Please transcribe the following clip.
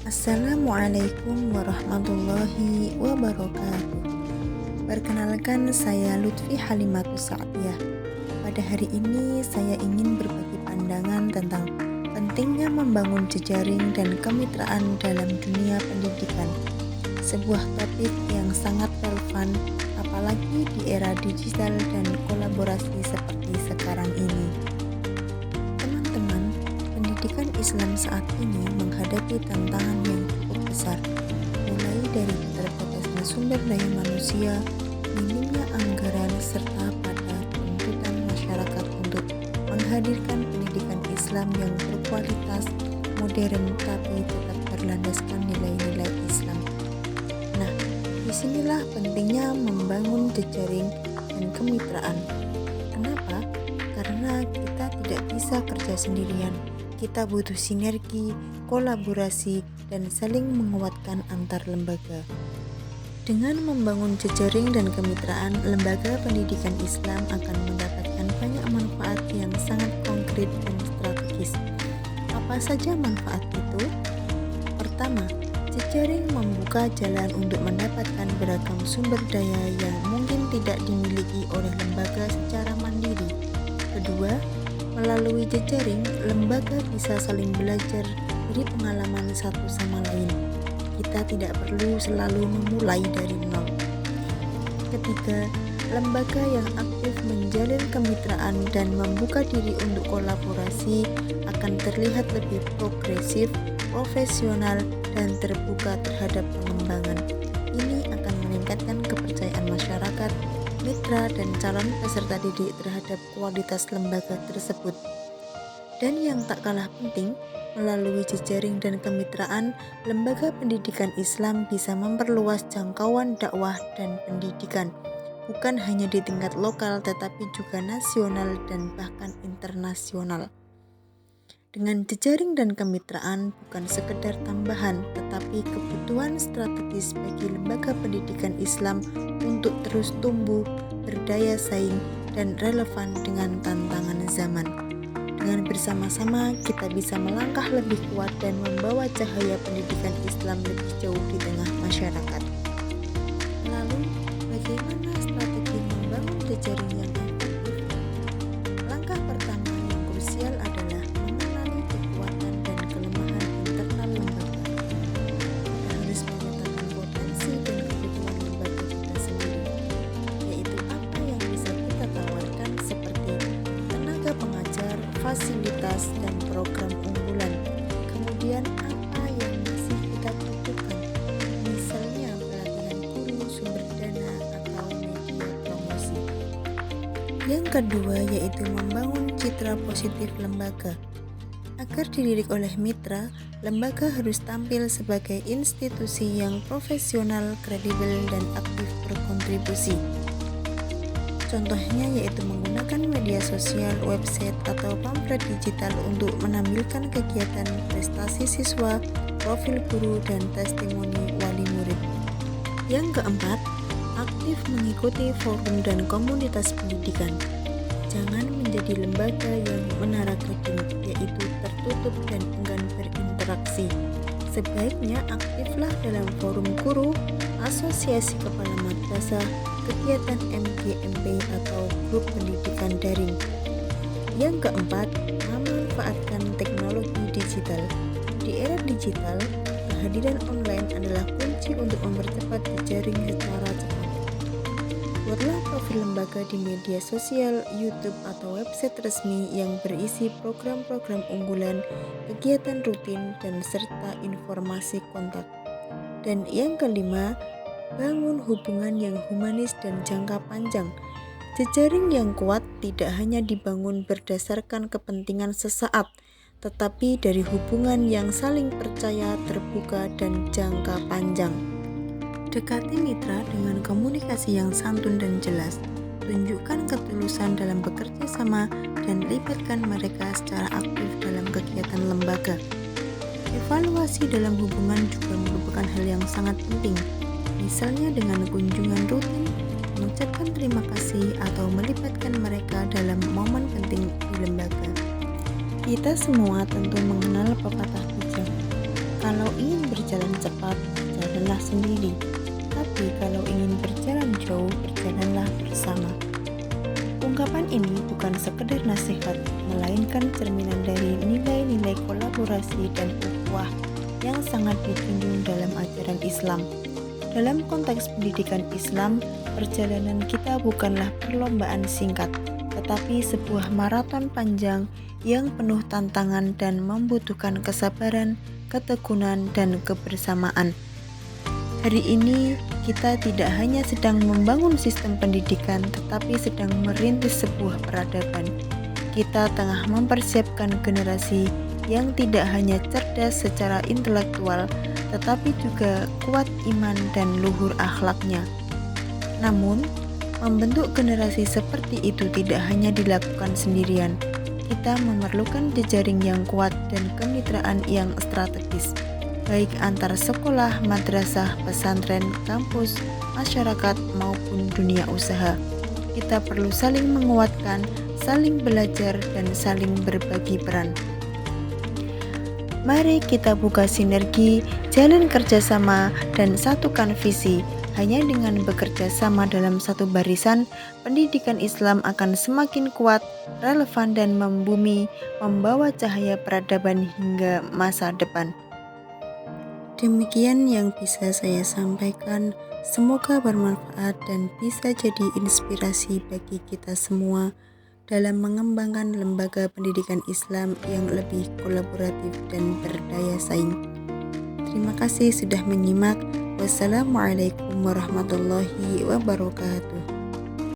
Assalamualaikum warahmatullahi wabarakatuh. Perkenalkan, saya Lutfi Halimatus Sa'diyah. Pada hari ini saya ingin berbagi pandangan tentang pentingnya membangun jejaring dan kemitraan dalam dunia pendidikan. Sebuah topik yang sangat relevan apalagi di era digital dan kolaborasi seperti sekarang ini. Teman-teman, pendidikan Islam saat ini menghadapi tantangan yang cukup besar, mulai dari keterbatasan sumber daya manusia, minimnya anggaran, serta pada tuntutan masyarakat untuk menghadirkan pendidikan Islam yang berkualitas, modern, tapi tetap berlandaskan nilai-nilai Islam. Nah, disinilah pentingnya membangun jejaring dan kemitraan. Kenapa? Karena kita tidak bisa kerja sendirian. Kita butuh sinergi, kolaborasi, dan saling menguatkan antar lembaga. Dengan membangun jejaring dan kemitraan, lembaga pendidikan Islam akan mendapatkan banyak manfaat yang sangat konkret dan strategis. Apa saja manfaat itu? Pertama, jejaring membuka jalan untuk mendapatkan beragam sumber daya yang mungkin tidak dimiliki oleh lembaga secara mandiri. Kedua, melalui jejaring, lembaga bisa saling belajar dari pengalaman satu sama lain. Kita tidak perlu selalu memulai dari nol. Ketiga, lembaga yang aktif menjalin kemitraan dan membuka diri untuk kolaborasi akan terlihat lebih progresif, profesional, dan terbuka terhadap pengembangan. Ini akan meningkatkan kepercayaan masyarakat, mitra, dan calon peserta didik terhadap kualitas lembaga tersebut. Dan yang tak kalah penting, melalui jejaring dan kemitraan, lembaga pendidikan Islam bisa memperluas jangkauan dakwah dan pendidikan, bukan hanya di tingkat lokal tetapi juga nasional dan bahkan internasional. Dengan jejaring dan kemitraan bukan sekedar tambahan, tetapi kebutuhan strategis bagi lembaga pendidikan Islam untuk terus tumbuh, berdaya saing, dan relevan dengan tantangan zaman. Dengan bersama-sama, kita bisa melangkah lebih kuat dan membawa cahaya pendidikan Islam lebih jauh di tengah masyarakat. Lalu, bagaimana strategi membangun jejaring yang efektif? Langkah pertama yang krusial adalah mengenali kekuatan dan kelemahan internal lembaga. Kita harus memetakan potensi dan kebutuhan lembaga kita sendiri, yaitu apa yang bisa kita tawarkan seperti tenaga pengajar, fasilitas, dan program unggulan. Kemudian apa yang masih kita butuhkan, misalnya pelatihan guru, sumber dana, atau media promosi. Yang kedua yaitu membangun citra positif lembaga. Agar dilirik oleh mitra, lembaga harus tampil sebagai institusi yang profesional, kredibel, dan aktif berkontribusi. Contohnya yaitu menggunakan media sosial, website, atau pamflet digital untuk menampilkan kegiatan prestasi siswa, profil guru, dan testimoni wali murid. Yang keempat, aktif mengikuti forum dan komunitas pendidikan. Jangan menjadi lembaga yang menara gedung, yaitu tertutup dan enggan berinteraksi. Sebaiknya aktiflah dalam forum guru, asosiasi kepala madrasah, kegiatan MGMP atau grup pendidikan daring. Yang keempat, memanfaatkan teknologi digital. Di era digital, kehadiran online adalah kunci untuk mempercepat jejaring secara cepat. Buatlah profil lembaga di media sosial, YouTube, atau website resmi yang berisi program-program unggulan, kegiatan rutin, dan serta informasi kontak. Dan yang kelima, bangun hubungan yang humanis dan jangka panjang. Jejaring yang kuat tidak hanya dibangun berdasarkan kepentingan sesaat, tetapi dari hubungan yang saling percaya, terbuka, dan jangka panjang. Dekati mitra dengan komunikasi yang santun dan jelas. Tunjukkan ketulusan dalam bekerja sama dan libatkan mereka secara aktif dalam kegiatan lembaga. Evaluasi dalam hubungan juga merupakan hal yang sangat penting. Misalnya dengan kunjungan rutin, mengucapkan terima kasih, atau melibatkan mereka dalam momen penting di lembaga. Kita semua tentu mengenal pepatah bijak, Kalau ingin berjalan cepat, jalanlah sendiri. Tapi kalau ingin berjalan jauh, berjalanlah bersama. Ungkapan ini bukan sekedar nasihat, melainkan cerminan dari nilai-nilai kolaborasi dan ukhuwah yang sangat dijunjung dalam ajaran Islam. Dalam konteks pendidikan Islam, perjalanan kita bukanlah perlombaan singkat, tetapi sebuah maraton panjang yang penuh tantangan dan membutuhkan kesabaran, ketekunan, dan kebersamaan. Hari ini, kita tidak hanya sedang membangun sistem pendidikan, tetapi sedang merintis sebuah peradaban. Kita tengah mempersiapkan generasi yang tidak hanya cerdas secara intelektual, tetapi juga kuat iman dan luhur akhlaknya. Namun, membentuk generasi seperti itu tidak hanya dilakukan sendirian. Kita memerlukan jejaring yang kuat dan kemitraan yang strategis, baik antar sekolah, madrasah, pesantren, kampus, masyarakat, maupun dunia usaha. Kita perlu saling menguatkan, saling belajar, dan saling berbagi peran. Mari kita buka sinergi, jalin kerjasama, dan satukan visi. Hanya dengan bekerja sama dalam satu barisan, pendidikan Islam akan semakin kuat, relevan, dan membumi, membawa cahaya peradaban hingga masa depan. Demikian yang bisa saya sampaikan. Semoga bermanfaat dan bisa jadi inspirasi bagi kita semua dalam mengembangkan lembaga pendidikan Islam yang lebih kolaboratif dan berdaya saing. Terima kasih sudah menyimak. Wassalamualaikum warahmatullahi wabarakatuh.